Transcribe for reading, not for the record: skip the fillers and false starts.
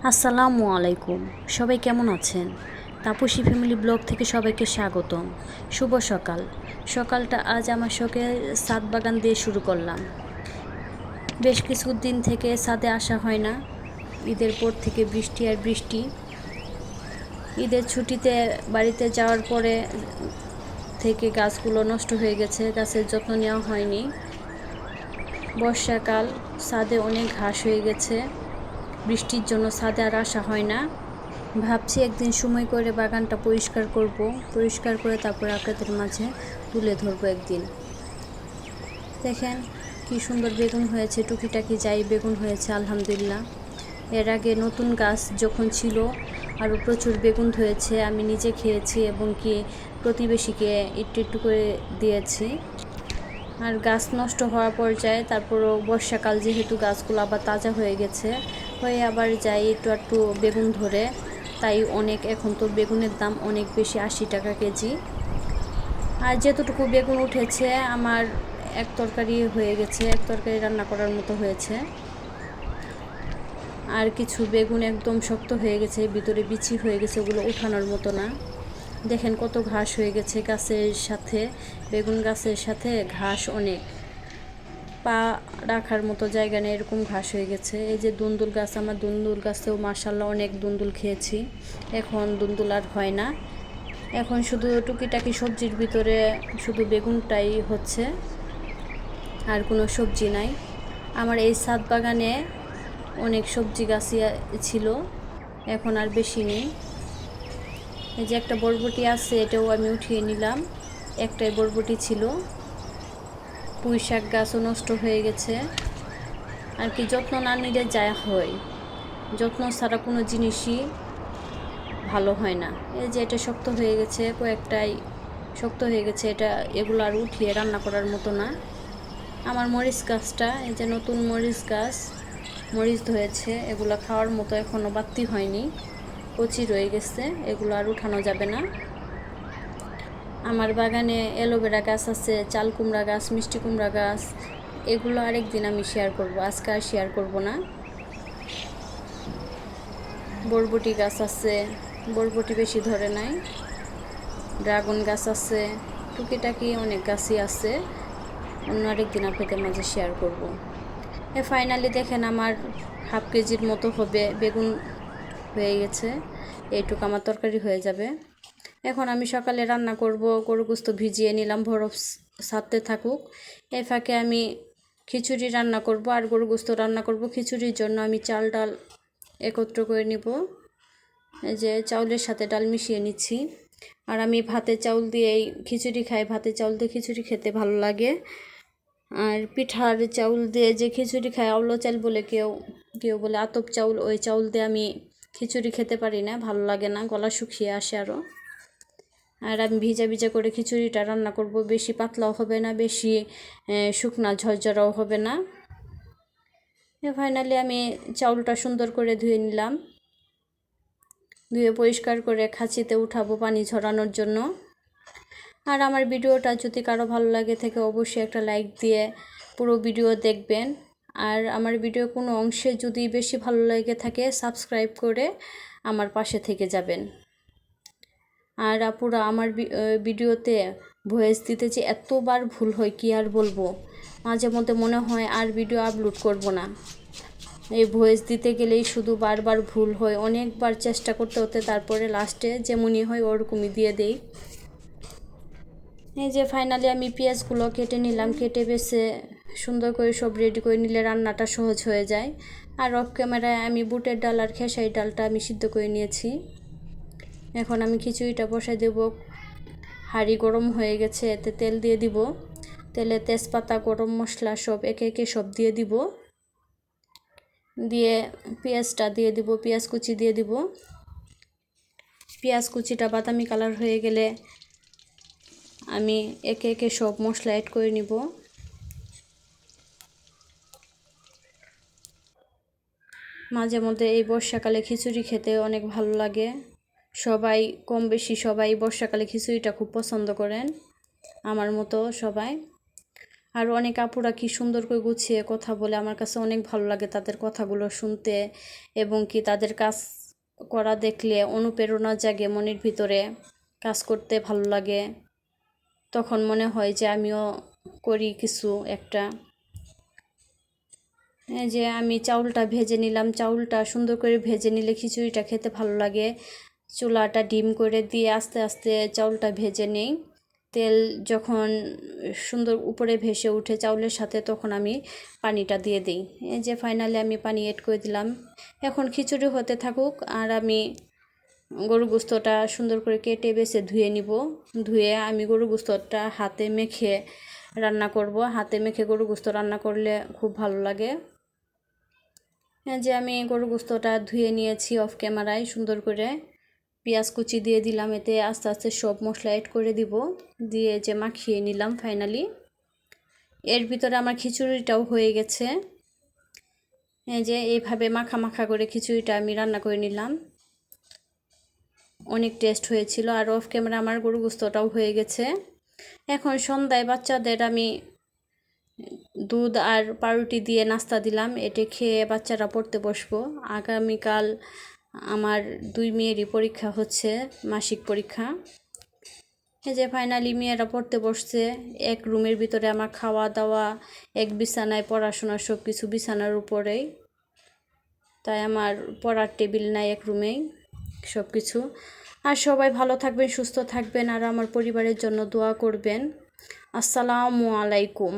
আসসালামু আলাইকুম। সবাই কেমন আছেন? তাপসী ফ্যামিলি ব্লগ থেকে সবাইকে স্বাগতম। শুভ সকাল। সকালটা আজ আমার শখে ছাদ বাগান দিয়ে শুরু করলাম। বেশ কিছুদিন থেকে ছাদে আসা হয় না। ঈদের পর থেকে বৃষ্টি আর বৃষ্টি। ঈদের ছুটিতে বাড়িতে যাওয়ার পরে থেকে গাছগুলো নষ্ট হয়ে গেছে, গাছের যত্ন নেওয়া হয়নি। বর্ষাকাল, ছাদে অনেক ঘাস হয়ে গেছে। বৃষ্টির জন্য ছাদে আর আসা হয় না। ভাবছি একদিন সময় করে বাগানটা পরিষ্কার করব, পরিষ্কার করে তারপরে আপনাদের মাঝে তুলে ধরবো একদিন। দেখেন কি সুন্দর বেগুন হয়েছে, টুকিটাকি যাই বেগুন হয়েছে আলহামদুলিল্লাহ। এর আগে নতুন গাছ যখন ছিল আরও প্রচুর বেগুন হয়েছে, আমি নিজে খেয়েছি এবং কি প্রতিবেশীকে একটু একটু করে দিয়েছি। আর গাছ নষ্ট হওয়ার পর্যায়ে তারপরও বর্ষাকাল যেহেতু গাছগুলো আবার তাজা হয়ে গেছে, হয়ে আবার যাই একটু একটু বেগুন ধরে, তাই অনেক এখন তো বেগুনের দাম অনেক বেশি, 80 টাকা কেজি। আর যতটুকু বেগুন উঠেছে আমার এক তরকারি হয়ে গেছে, এক তরকারি রান্না করার মতো হয়েছে। আর কিছু বেগুন একদম শক্ত হয়ে গেছে, ভিতরে বিচি হয়ে গেছে, ওগুলো উঠানোর মতো না। দেখেন কত ঘাস হয়ে গেছে গাছের সাথে, বেগুন গাছের সাথে ঘাস অনেক, পা রাখার মতো জায়গা নেই, এরকম ঘাস হয়ে গেছে। এই যে দুন্দুল গাছ, আমার দুন্দুল গাছেও মাশাল্লাহ অনেক দুন্দুল খেয়েছি। এখন দুন্দুল আর হয় না, এখন শুধু টুকিটাকি সবজির ভিতরে শুধু বেগুনটাই হচ্ছে, আর কোনো সবজি নাই। আমার এই ছাদ বাগানে অনেক সবজি গাছই ছিল, এখন আর বেশি নেই। এই যে একটা বরবটি আছে, এটাও আমি উঠিয়ে নিলাম, একটাই বরবটি ছিল। পুঁই শাক গাছও নষ্ট হয়ে গেছে। আর কি যত্ন না নিলে যা হয়, যত্ন ছাড়া কোনো জিনিসই ভালো হয় না। এই যে এটা শক্ত হয়ে গেছে, কয়েকটাই শক্ত হয়ে গেছে, এটা এগুলো আর উঠিয়ে রান্না করার মতো না। আমার মরিচ গাছটা, এই যে নতুন মরিচ গাছ, মরিচ ধরেছে, এগুলো খাওয়ার মতো এখনও বাড়তি হয়নি, কচি রয়ে গেছে, এগুলো আর উঠানো যাবে না। আমার বাগানে অ্যালোভেরা গাছ আছে, চাল কুমড়া গাছ, মিষ্টি কুমড়া গাছ, এগুলো আরেকদিন আমি শেয়ার করব, আজকে আর শেয়ার করব না। বরবটি গাছ আছে, বরবটি বেশি ধরে নাই। ড্রাগন গাছ আছে, টুকিটাকি অনেক গাছই আছে, অন্য আরেকদিন আপনাদের মাঝে শেয়ার করব। ফাইনালি দেখেন আমার হাফ কেজির মতো হবে বেগুন হয়ে গেছে, এইটুকু আমার তরকারি হয়ে যাবে। এখন আমি সকালে রান্না করব, গরু গোস্ত ভিজিয়ে নিলাম, বরফ ছাড়তে থাকুক। এই ফাঁকে আমি খিচুড়ি রান্না করব আর গরু গোস্ত রান্না করব। খিচুড়ির জন্য আমি চাল ডাল একত্র করে নিব, এই যে চাউলের সাথে ডাল মিশিয়ে নিচ্ছি। আর আমি ভাতের চাউল দিয়েই খিচুড়ি খাই, ভাতের চাউল দিয়ে খিচুড়ি খেতে ভালো লাগে। আর পিঠার চাউল দিয়ে যে খিচুড়ি খায়, আউলো চাল বলে কেউ, কেউ বলে আতপ চাউল, ওই চাউল দিয়ে আমি খিচুড়ি খেতে পারি না, ভালো লাগে না, গলা শুকিয়ে আসে আরও। আর আমি ভিজা ভিজা করে খিচুড়িটা রান্না করব, বেশি পাতলাও হবে না, বেশি শুকনা ঝরঝরাও হবে না। ফাইনালি আমি চাউলটা সুন্দর করে ধুয়ে নিলাম, ধুয়ে পরিষ্কার করে খাঁচিতে উঠাবো পানি ঝরানোর জন্য। আর আমার ভিডিওটা যদি কারো ভালো লাগে থাকে অবশ্যই একটা লাইক দিয়ে পুরো ভিডিও দেখবেন। আর আমার ভিডিও কোনো অংশে যদি বেশি ভালো লাগে থাকে সাবস্ক্রাইব করে আমার পাশে থেকে যাবেন। আর আপুরা আমার ভিডিওতে ভয়েস দিতে যে এতবার ভুল হয় কি আর বলবো, মাঝে মধ্যে মনে হয় আর ভিডিও আপলোড করব না। এই ভয়েস দিতে গেলেই শুধু বারবার ভুল হয়, অনেকবার চেষ্টা করতে হতে তারপরে লাস্টে যেমনই হয় ওরকমই দিয়ে দেই। এই যে ফাইনালি আমি পেঁয়াজগুলো কেটে নিলাম, কেটে বেছে সুন্দর করে সব রেডি করে নিলে রান্নাটা সহজ হয়ে যায়। আর অফ ক্যামেরায় আমি বুটের ডাল আর খেসারি ডালটা আমি সিদ্ধ করে নিয়েছি। এখন আমি খিচুড়িটা বসাই দেব, হাঁড়ি গরম হয়ে গেছে, এতে তেল দিয়ে দিব, তেলে তেজপাতা গরম মশলা সব একে একে সব দিয়ে দিব, দিয়ে পেঁয়াজটা দিয়ে দিব, পেঁয়াজ কুচি দিয়ে দিব। পেঁয়াজ কুচিটা বাদামি কালার হয়ে গেলে আমি একে একে সব মশলা অ্যাড করে নিব। মাঝে মধ্যে এই বর্ষাকালে খিচুড়ি খেতে অনেক ভালো লাগে, সবাই কম বেশি সবাই বর্ষাকালে খিচুড়িটা খুব পছন্দ করেন, আমার মতো সবাই। আর অনেক আপুরা কি সুন্দর করে গুছিয়ে কথা বলে, আমার কাছে অনেক ভালো লাগে তাদের কথাগুলো শুনতে, এবং কি তাদের কাজ করা দেখলে অনুপ্রেরণা জাগে মনের ভিতরে, কাজ করতে ভালো লাগে। তখন মনে হয় যে আমিও করি কিছু একটা। এই যে আমি চাউলটা ভেজে নিলাম, চাউলটা সুন্দর করে ভেজে নিলে খিচুড়িটা খেতে ভালো লাগে। চুলাটা ডিম করে দিয়ে আস্তে আস্তে চাউলটা ভেজে নিই। তেল যখন সুন্দর উপরে ভেসে উঠে চাউলের সাথে, তখন আমি পানিটা দিয়ে দিই। এই যে ফাইনালি আমি পানি এড করে দিলাম। এখন খিচুড়ি হতে থাকুক, আর আমি গরু গোস্তটা সুন্দর করে কেটে বেছে ধুয়ে নিব। ধুয়ে আমি গরু গোস্তটা হাতে মেখে রান্না করব। হাতে মেখে গরু গোস্ত রান্না করলে খুব ভালো লাগে। যে আমি গরু গোস্তটা ধুয়ে নিয়েছি অফ ক্যামেরায় সুন্দর করে। পেঁয়াজ কুচি দিয়ে দিলাম, এতে আস্তে আস্তে সব মশলা অ্যাড করে দিব, দিয়ে যে মাখিয়ে নিলাম ফাইনালি। এর ভিতরে আমার খিচুড়িটাও হয়ে গেছে। এই যে এইভাবে মাখা মাখা করে খিচুড়িটা আমি রান্না করে নিলাম, অনেক টেস্ট হয়েছিল। আর অফ ক্যামেরা আমার গরু গোস্তটাও হয়ে গেছে। এখন সন্ধ্যায় বাচ্চাদের আমি দুধ আর পাউরুটি দিয়ে নাস্তা দিলাম, এটা খেয়ে বাচ্চারা পড়তে বসবো। আগামীকাল আমার 2 মেয়েরই পরীক্ষা হচ্ছে, মাসিক পরীক্ষা। এই যে ফাইনালি মেয়েরা পড়তে বসছে। এক রুমের ভিতরে আমার খাওয়া দাওয়া, এক বিছানায় পড়াশোনা, সব কিছু বিছানার উপরেই। তাই আমার পড়ার টেবিল নাই এক রুমেই, সব কিছু। আর সবাই ভালো থাকবেন, সুস্থ থাকবেন, আর আমার পরিবারের জন্য দোয়া করবেন। আসসালামু আলাইকুম।